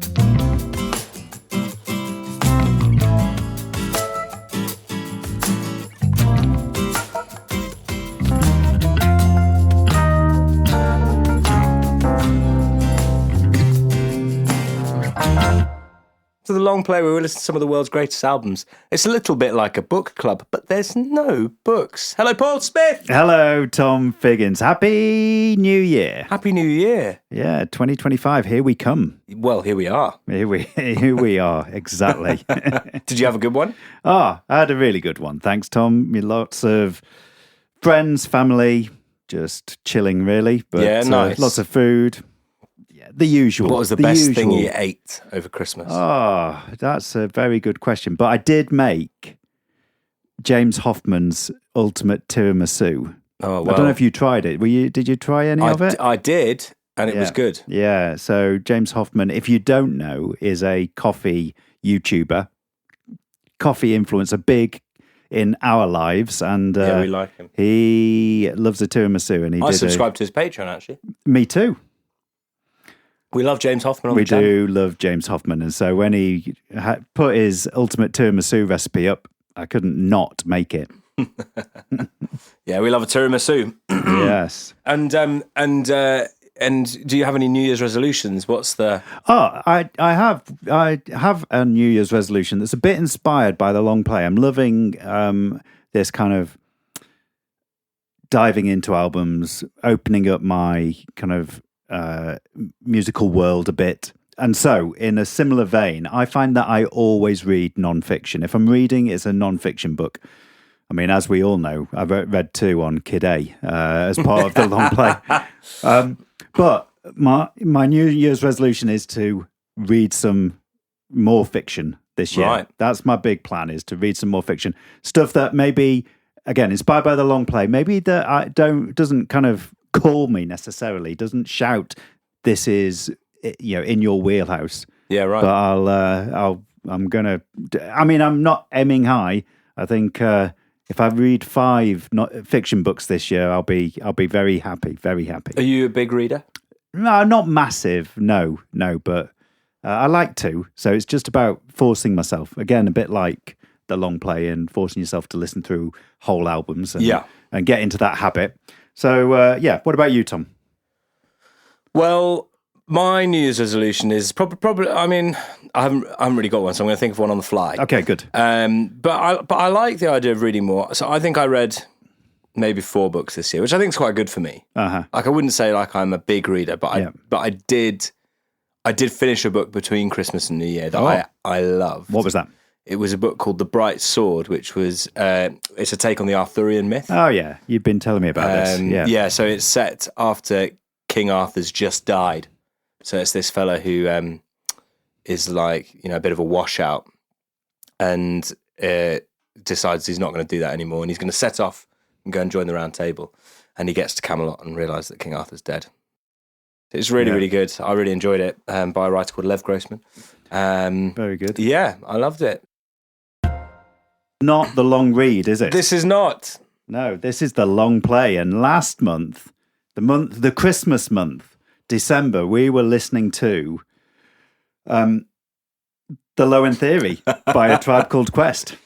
To the long play where we listen to some of the world's greatest albums. It's a little bit like a book club, but there's no books. Hello, Paul Smith. Hello, Tom Figgins. Happy New Year. Happy New Year. Yeah, 2025. Here we come. Well, here we are. Here we are. Exactly. Did you have a good one? I had a really good one. Thanks, Tom. Lots of friends, family, just chilling, really. But, yeah, nice. Lots of food. The usual. What was the best thing you ate over Christmas? Oh, that's a very good question. But I did make James Hoffman's ultimate tiramisu. Oh, well. I don't know if you tried it. Did you try any of it? I did, and it was good. Yeah. So James Hoffman, if you don't know, is a coffee YouTuber, coffee influencer, big in our lives, and we like him. He loves a tiramisu, and I subscribed to his Patreon actually. Me too. We love James Hoffman on the channel. We do channel. love James Hoffman. And so when he put his ultimate tiramisu recipe up, I couldn't not make it. Yeah, we love a tiramisu. Yes. And do you have any New Year's resolutions? What's the... I have a New Year's resolution that's a bit inspired by the long play. I'm loving this kind of diving into albums, opening up my kind of musical world a bit. And so, in a similar vein, I find that I always read non-fiction. If I'm reading, it's a non-fiction book. I mean, as we all know, I've read 2 on Kid A as part of the long play. But my New Year's resolution is to read some more fiction this year. Right. That's my big plan, is to read some more fiction. Stuff that maybe, again, inspired by the long play, maybe that doesn't kind of call me necessarily, doesn't shout, this is, in your wheelhouse. Yeah, right. But I'm not aiming high. I think if I read 5 fiction books this year, I'll be very happy, very happy. Are you a big reader? No, not massive. No, but I like to. So it's just about forcing myself. Again, a bit like the long play and forcing yourself to listen through whole albums and get into that habit. So, what about you, Tom? Well, my New Year's resolution is probably. I mean, I haven't really got one, so I'm going to think of one on the fly. Okay, good. But I like the idea of reading more. So I think I read maybe 4 books this year, which I think is quite good for me. Uh-huh. Like I wouldn't say like I'm a big reader, but I did finish a book between Christmas and New Year that I loved. What was that? It was a book called The Bright Sword, which was it's a take on the Arthurian myth. Oh yeah, you've been telling me about this. Yeah, so it's set after King Arthur's just died. So it's this fella who is like a bit of a washout, and decides he's not going to do that anymore, and he's going to set off and go and join the Round Table. And he gets to Camelot and realises that King Arthur's dead. It's really, really good. I really enjoyed it, by a writer called Lev Grossman. Very good. Yeah, I loved it. Not the long read, is it? This is not. No, this is the long play. And last month, the Christmas month, December, we were listening to The Low End Theory by A Tribe Called Quest.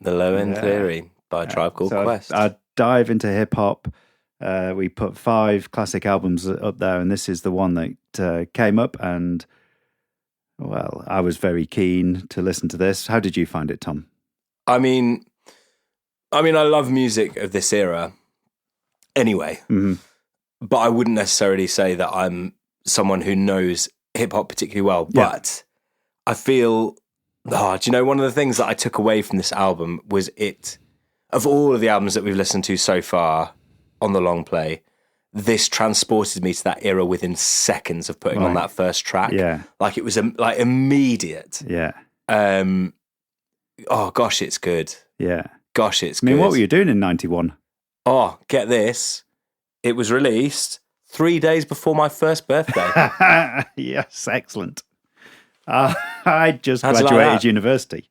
The Low End Theory by A Tribe Called Quest. I dive into hip hop. We put 5 classic albums up there, and this is the one that came up. And well, I was very keen to listen to this. How did you find it, Tom? I mean, I love music of this era anyway, but I wouldn't necessarily say that I'm someone who knows hip hop particularly well. But I feel, do you know, one of the things that I took away from this album was of all of the albums that we've listened to so far on the long play, this transported me to that era within seconds of putting on that first track. Yeah. Like it was like immediate. Yeah. Oh gosh, it's good. Yeah. Gosh, it's good. I mean, what were you doing in 91? Oh, get this. It was released 3 days before my first birthday. Yes, excellent. I just How'd you graduated like that? university.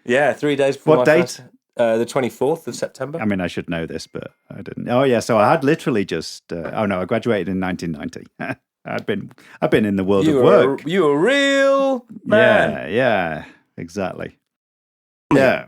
Yeah, 3 days before What my date? first... the 24th of September. I mean, I should know this, but I didn't. Oh, yeah, so I had literally just... I graduated in 1990. I've been in the world of work. You a real man. Yeah, exactly. Yeah.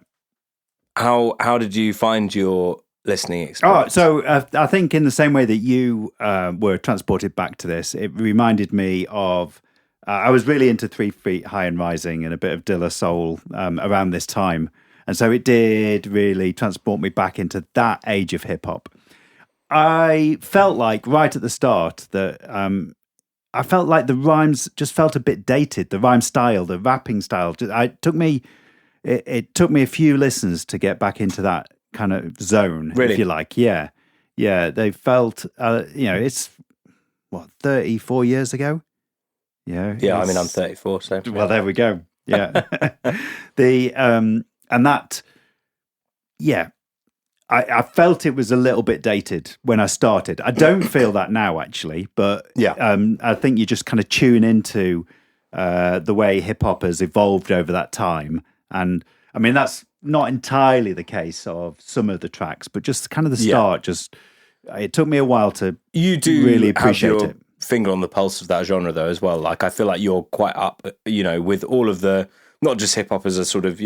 How did you find your listening experience? Oh, so I think in the same way that you were transported back to this, it reminded me of. I was really into 3 Feet High and Rising and a bit of De La Soul around this time, and so it did really transport me back into that age of hip hop. I felt like right at the start that I felt like the rhymes just felt a bit dated. The rhyme style, the rapping style. It took me a few listens to get back into that kind of zone, Really? if you like. Yeah. They felt, it's 34 years ago. Yeah. I mean, I'm 34, so Well, there we go. Yeah. And that, yeah. I felt it was a little bit dated when I started. I don't feel that now, actually, but I think you just kind of tune into the way hip hop has evolved over that time. And I mean, that's not entirely the case of some of the tracks, but just kind of the start. It took me a while to really appreciate have your it. finger on the pulse of that genre, though, as well. Like, I feel like you're quite up, with all of the, not just hip hop as a sort of,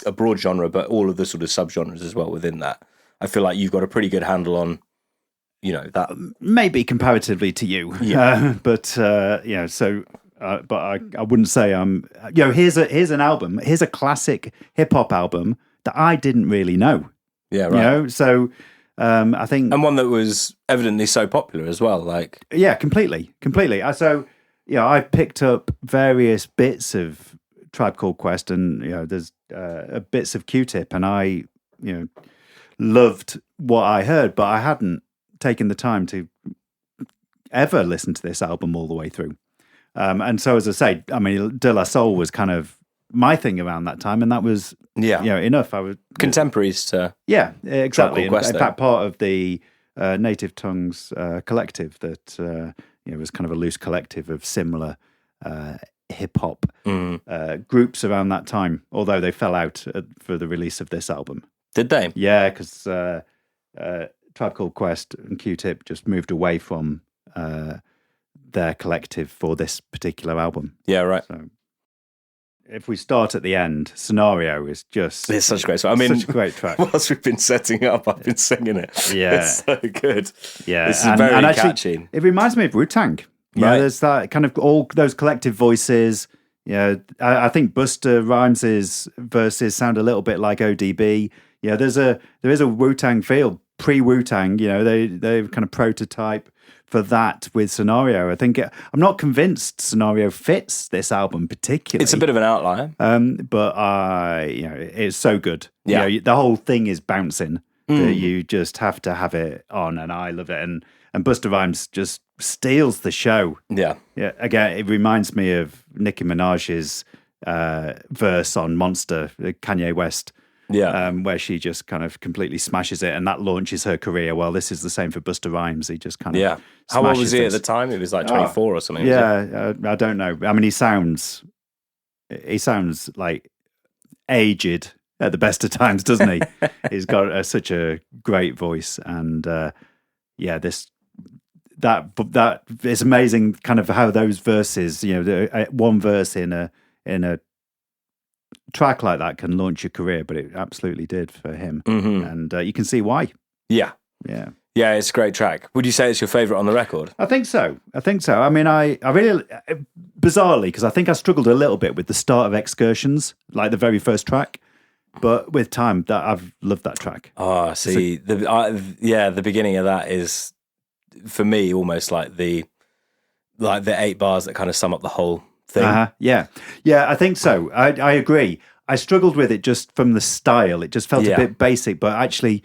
a broad genre, but all of the sort of subgenres as well within that. I feel like you've got a pretty good handle on, that. Maybe comparatively to you, but I wouldn't say I'm. Here's an album. Here's a classic hip hop album that I didn't really know. Yeah, right. So I think, and one that was evidently so popular as well. Like, yeah, completely. I picked up various bits of Tribe Called Quest, and there's bits of Q-Tip, and I loved what I heard, but I hadn't taken the time to ever listen to this album all the way through. And so, as I say, I mean, De La Soul was kind of my thing around that time, and that was enough. I was contemporaries to exactly. In fact, part of the Native Tongues collective that was kind of a loose collective of similar hip hop groups around that time. Although they fell out for the release of this album. Did they? Yeah, because Tribe Called Quest and Q-Tip just moved away from their collective for this particular album. Yeah, right. So if we start at the end, Scenario is just... It's such a great song. I mean, such a great track. Whilst we've been setting up, I've been singing it. Yeah. It's so good. Yeah. It's very catchy. It reminds me of Wu-Tang. Right. There's that kind of all those collective voices. I think Busta Rhymes' verses sound a little bit like ODB. There is a Wu-Tang feel, pre-Wu-Tang. They kind of prototype for that with Scenario. I think I'm not convinced Scenario fits this album particularly. It's a bit of an outlier, but it's so good. Yeah, the whole thing is bouncing. That you just have to have it on, and I love it. And Busta Rhymes just steals the show. Yeah. Again, it reminds me of Nicki Minaj's verse on Monster, Kanye West. Yeah. Where she just kind of completely smashes it, and that launches her career. Well, this is the same for Busta Rhymes. He just kind of How old was he at the time? It was like 24 or something. Yeah, I don't know. I mean, he sounds like aged at the best of times, doesn't he? He's got such a great voice, and that it's amazing, kind of how those verses, one verse in a track like that can launch your career, but it absolutely did for him, and you can see why. Yeah, it's a great track. Would you say it's your favourite on the record? I think so. I mean, I really, bizarrely, because I think I struggled a little bit with the start of Excursions, like the very first track. But with time, I've loved that track. Oh, see, the beginning of that is, for me, almost like the 8 bars that kind of sum up the whole thing. Yeah, I think so. I agree. I struggled with it just from the style. It just felt a bit basic, but actually,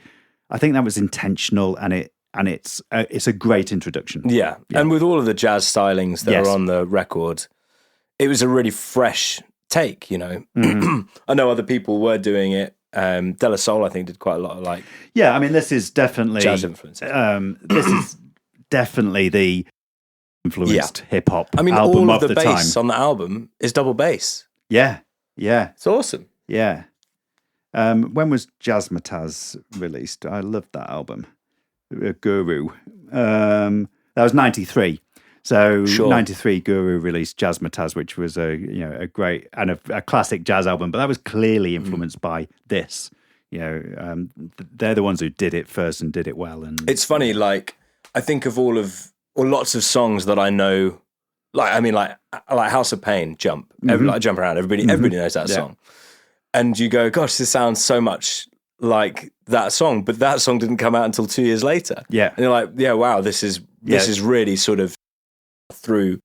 I think that was intentional, and it's a great introduction. Yeah, and with all of the jazz stylings that are on the record, it was a really fresh take, I know other people were doing it. De La Soul, I think, did quite a lot of I mean, this is definitely jazz influences. This is definitely the influenced hip hop. I mean, album all of the time. bass on the album is double bass. Yeah, it's awesome. Yeah. When was Jazzmatazz released? I loved that album. Guru. That was 93. So Sure. 93, Guru released Jazzmatazz, which was a great and a classic jazz album, but that was clearly influenced by this. They're the ones who did it first and did it well. And It's funny, like I think of lots of songs that I know, like House of Pain, Jump, like Jump Around. Everybody knows that song, and you go, gosh, this sounds so much like that song, but that song didn't come out until 2 years later. Yeah, and you're like, yeah, wow, this is really sort of through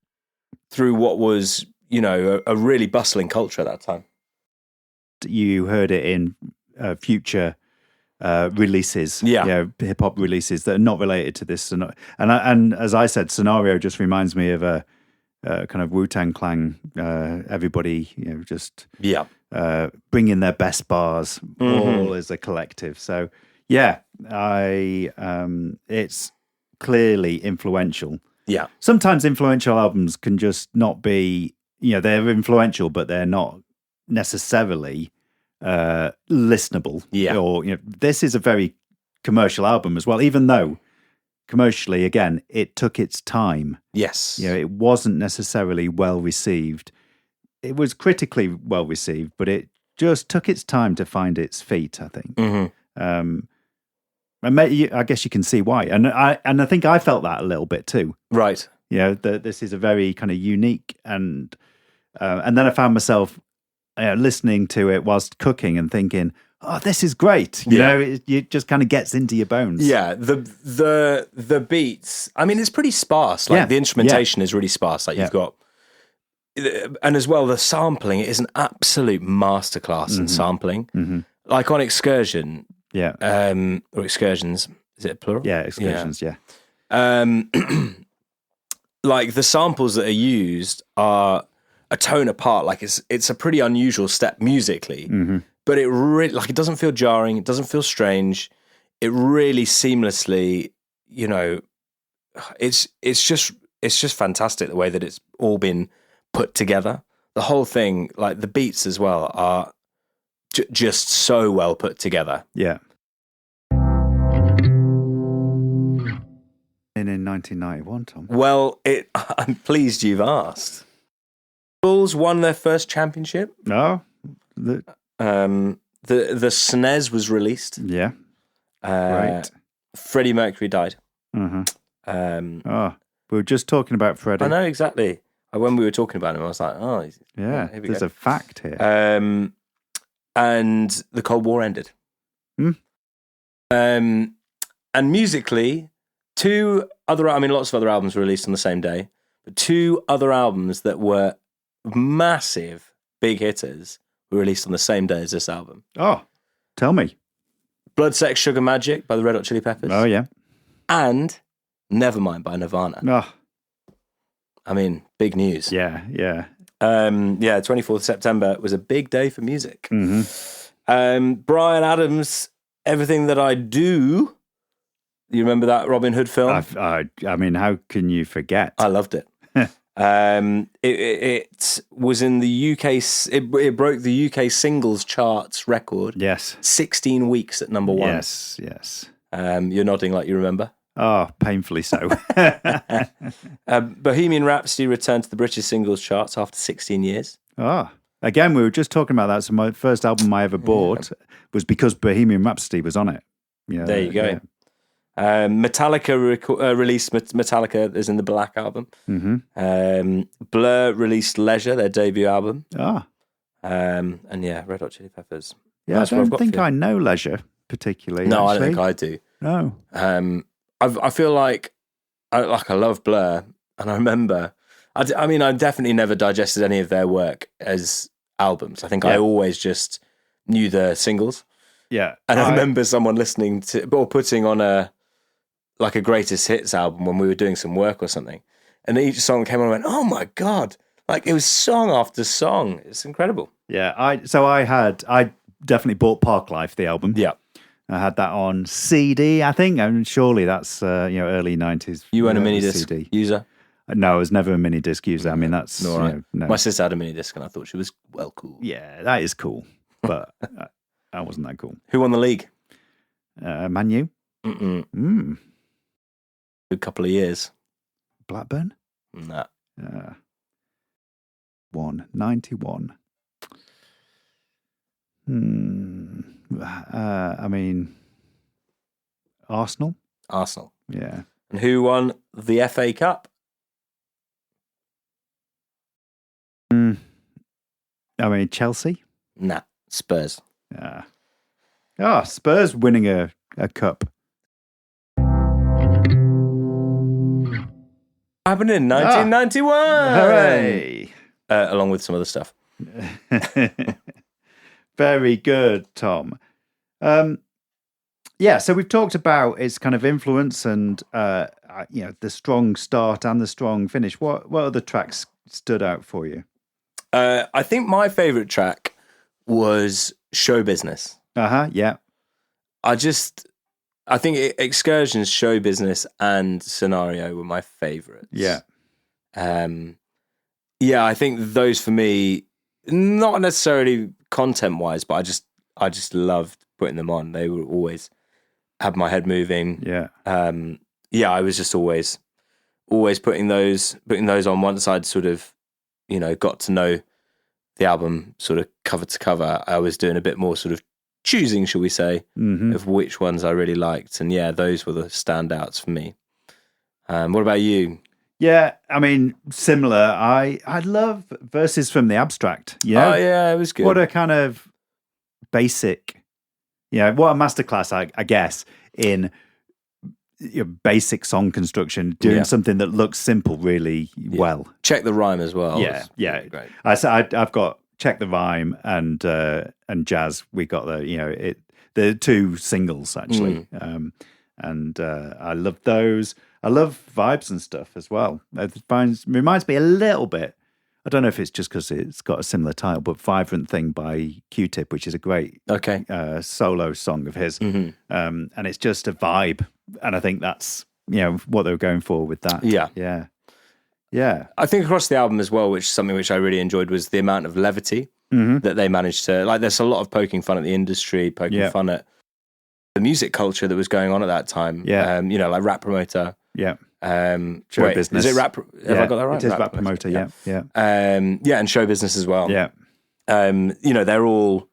what was a really bustling culture at that time. You heard it in future releases, hip hop releases that are not related to this. And as I said, Scenario just reminds me of a kind of Wu-Tang Clan. Everybody, just bringing their best bars all as a collective. So it's clearly influential. Yeah. Sometimes influential albums can just not be, they're influential, but they're not necessarily listenable. Yeah. Or, this is a very commercial album as well, even though commercially, again, it took its time. Yes. It wasn't necessarily well received. It was critically well received, but it just took its time to find its feet, I think. Mm-hmm. And I guess you can see why. And I think I felt that a little bit too. Right. That this is a very kind of unique and then I found myself listening to it whilst cooking and thinking, oh, this is great. It just kind of gets into your bones. Yeah. The beats, I mean, it's pretty sparse. Like the instrumentation is really sparse. Like you've got, and as well, the sampling is an absolute masterclass in sampling. Mm-hmm. Like on Excursion, or Excursions, is it plural? Yeah, Excursions, yeah. Like the samples that are used are a tone apart. Like it's a pretty unusual step musically, but it really, like, it doesn't feel jarring. It doesn't feel strange. It really seamlessly, it's just fantastic the way that it's all been put together. The whole thing, like the beats as well, are just so well put together. Yeah. In 1991, Tom. Well, I'm pleased you've asked. Bulls won their first championship. No. The SNES was released. Yeah. Right. Freddie Mercury died. Mm-hmm. We were just talking about Freddie. I know, exactly. When we were talking about him, I was like, there's a fact here. And the Cold War ended. And musically, lots of other albums were released on the same day, but two other albums that were massive, big hitters were released on the same day as this album. Oh, tell me. Blood, Sex, Sugar Magic by the Red Hot Chili Peppers. Oh, yeah. And Nevermind by Nirvana. Oh. I mean, big news. Yeah. 24th September was a big day for music. Mm-hmm. Bryan Adams, Everything That I Do. You remember that Robin Hood film? I mean, how can you forget? I loved it. It was in the UK. It broke the UK singles charts record. Yes, 16 weeks at number one. Yes. You're nodding like you remember. Oh, painfully so. Bohemian Rhapsody returned to the British singles charts after 16 years. Oh, again, we were just talking about that. So my first album I ever bought was because Bohemian Rhapsody was on it. There you go. Yeah. Metallica released Metallica is in the Black Album. Mm-hmm. Blur released Leisure, their debut album. And Red Hot Chili Peppers. Yeah, I don't think I know Leisure particularly. No, actually. I don't think I do. No. I feel like I love Blur, and I remember. I definitely never digested any of their work as albums. I think I always just knew the singles. Yeah, and I remember someone listening to or putting on a greatest hits album when we were doing some work or something, and each song came on and went, "Oh my god!" Like it was song after song. It's incredible. Yeah, I definitely bought Parklife, the album. Yeah, I had that on CD, I think, and surely that's early 90s. You weren't a mini disc user? No, I was never a mini disc user. I mean, that's no. My sister had a mini disc, and I thought she was cool. Yeah, that is cool, but I wasn't that cool. Who won the league? Man U. Good couple of years. Blackburn? Nah. 91. I mean, Arsenal? Arsenal. Yeah. And who won the FA Cup? I mean, Chelsea? Nah. Spurs. Spurs winning a cup. Happened in 1991. Hooray! Along with some other stuff. Very good, Tom. So we've talked about its kind of influence and the strong start and the strong finish. What other tracks stood out for you? I think my favourite track was Show Business. Yeah. I think Excursions, Show Business, and Scenario were my favourites. Yeah. I think those for me, not necessarily content-wise, but I just loved putting them on. They would always have my head moving. Yeah. I was just always putting those on once I'd sort of, got to know the album sort of cover to cover. I was doing a bit more sort of choosing, shall we say, of which ones I really liked. And those were the standouts for me. What about you? Yeah, I mean, similar. I love Verses from the Abstract. Oh, yeah, it was good. What a kind of basic, what a masterclass, I guess, in basic song construction, doing something that looks simple really well. Check the Rhyme as well. Yeah. Great. I've got Check the Rhyme and Jazz. We got the two singles actually, and I love those. I love Vibes and Stuff as well. It reminds me a little bit. I don't know if it's just because it's got a similar title, but Vibrant Thing by Q-Tip, which is a great solo song of his. And it's just a vibe. And I think that's, what they were going for with that. Yeah. I think across the album as well, which is something which I really enjoyed, was the amount of levity that they managed to, there's a lot of poking fun at the industry, poking fun at the music culture that was going on at that time. Like Rap Promoter. Yeah. Show Business. Is it Rap? Have I got that right? It is Rap Promoter. Yeah. And Show Business as well. Yeah. They're all,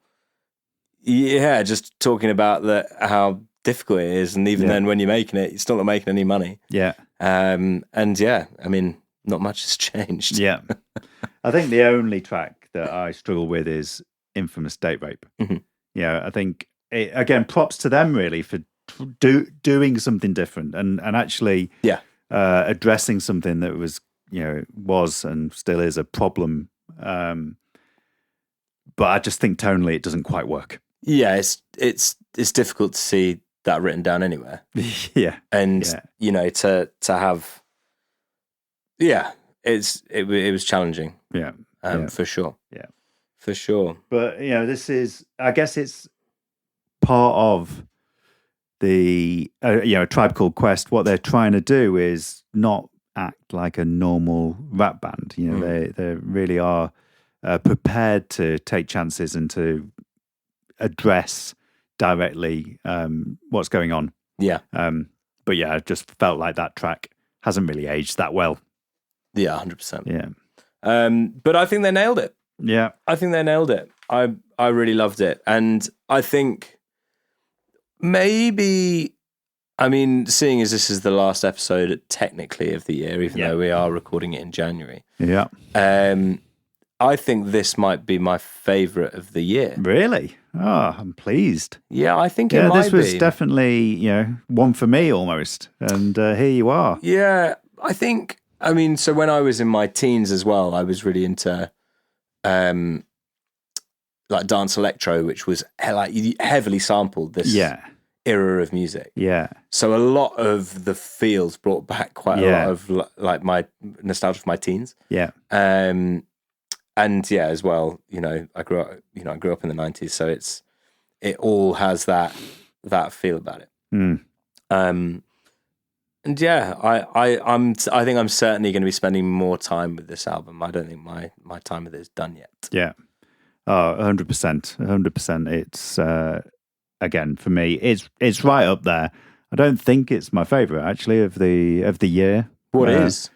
just talking about how difficult it is, and even then, when you're making it, you're still not making any money. Yeah. I mean, not much has changed. Yeah. I think the only track that I struggle with is Infamous Date Rape. I think again, props to them really for doing something different and actually addressing something that was and still is a problem, but I just think tonally it doesn't quite work. It's difficult to see that written down anywhere. And to have it was challenging. For sure. For sure. But this is, I guess it's part of the Tribe Called Quest. What they're trying to do is not act like a normal rap band. They really are prepared to take chances and to address directly what's going on. But I just felt like that track hasn't really aged that well. 100%. But I think they nailed it. I think they nailed it. I really loved it. And I think maybe, seeing as this is the last episode technically of the year, even though we are recording it in January. I think this might be my favourite of the year. Really? Oh, I'm pleased. Yeah, I think it might be. This was definitely, one for me almost. And here you are. Yeah, I think, so when I was in my teens as well, I was really into like dance electro, which was heavily sampled this era of music. So a lot of the feels brought back quite a lot of like my nostalgia for my teens. And as well, I grew up in the 90s, so it all has that feel about it. And I think I'm certainly going to be spending more time with this album. I don't think my time with it is done yet. 100%. It's again, for me, it's right up there. I don't think it's my favorite actually of the year. What is?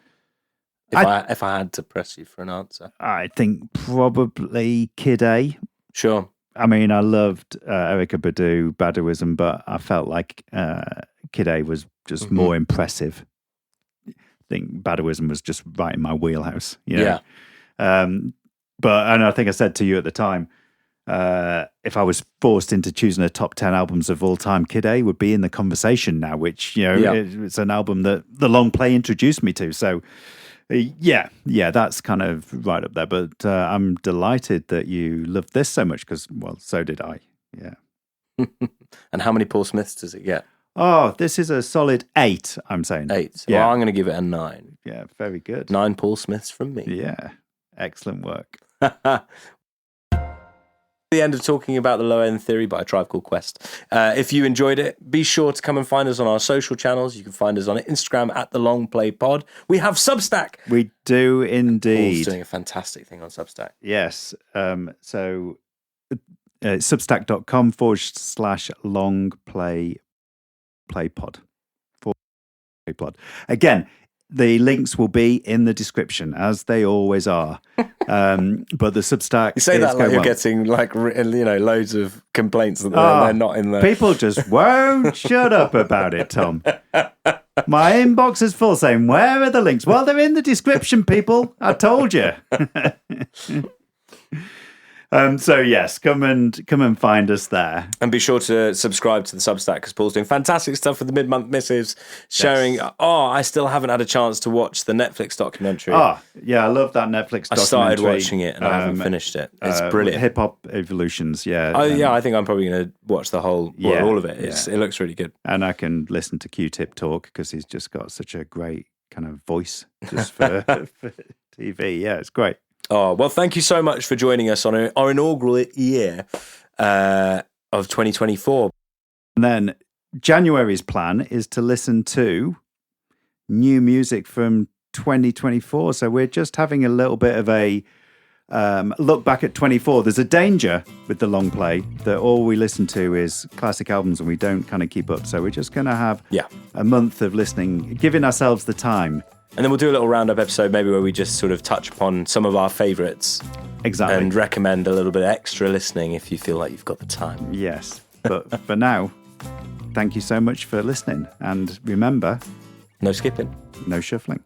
If I had to press you for an answer. I think probably Kid A. Sure. I mean, I loved Erykah Badu, Baduism, but I felt like Kid A was just more impressive. I think Baduism was just right in my wheelhouse. You know? Yeah. And I think I said to you at the time, if I was forced into choosing a top 10 albums of all time, Kid A would be in the conversation now, which, it's an album that the long play introduced me to. So, yeah, that's kind of right up there. But I'm delighted that you loved this so much because, well, so did I. Yeah. And how many Paul Smiths does it get? Oh, this is a solid 8, I'm saying. 8. Yeah. Well, I'm going to give it a 9. Yeah, very good. 9 Paul Smiths from me. Yeah, excellent work. The end of talking about the Low End Theory by A Tribe Called Quest. If you enjoyed it, be sure to come and find us on our social channels. You can find us on Instagram at The Long Play Pod. We have Substack. We do indeed. Paul's doing a fantastic thing on Substack. Yes. So substack.com/long play pod. Again, the links will be in the description, as they always are. But the Substack... You say that like you're getting loads of complaints that they're not in there. People just won't shut up about it, Tom. My inbox is full saying, where are the links? Well, they're in the description, people. I told you. So yes, come and find us there, and be sure to subscribe to the Substack because Paul's doing fantastic stuff with the mid-month missives, showing. Yes. Oh, I still haven't had a chance to watch the Netflix documentary. Oh, yeah, I love that Netflix documentary. I started watching it and I haven't finished it. It's brilliant. Hip Hop Evolutions, yeah. Oh yeah, I think I'm probably going to watch all of it. It looks really good, and I can listen to Q-Tip talk because he's just got such a great kind of voice just for TV. Yeah, it's great. Oh, well, thank you so much for joining us on our inaugural year of 2024. And then January's plan is to listen to new music from 2024. So we're just having a little bit of a look back at 24. There's a danger with the long play that all we listen to is classic albums and we don't kind of keep up. So we're just going to have a month of listening, giving ourselves the time. And then we'll do a little roundup episode maybe where we just sort of touch upon some of our favourites. Exactly. And recommend a little bit extra listening if you feel like you've got the time. Yes. But for now, thank you so much for listening. And remember... no skipping. No shuffling.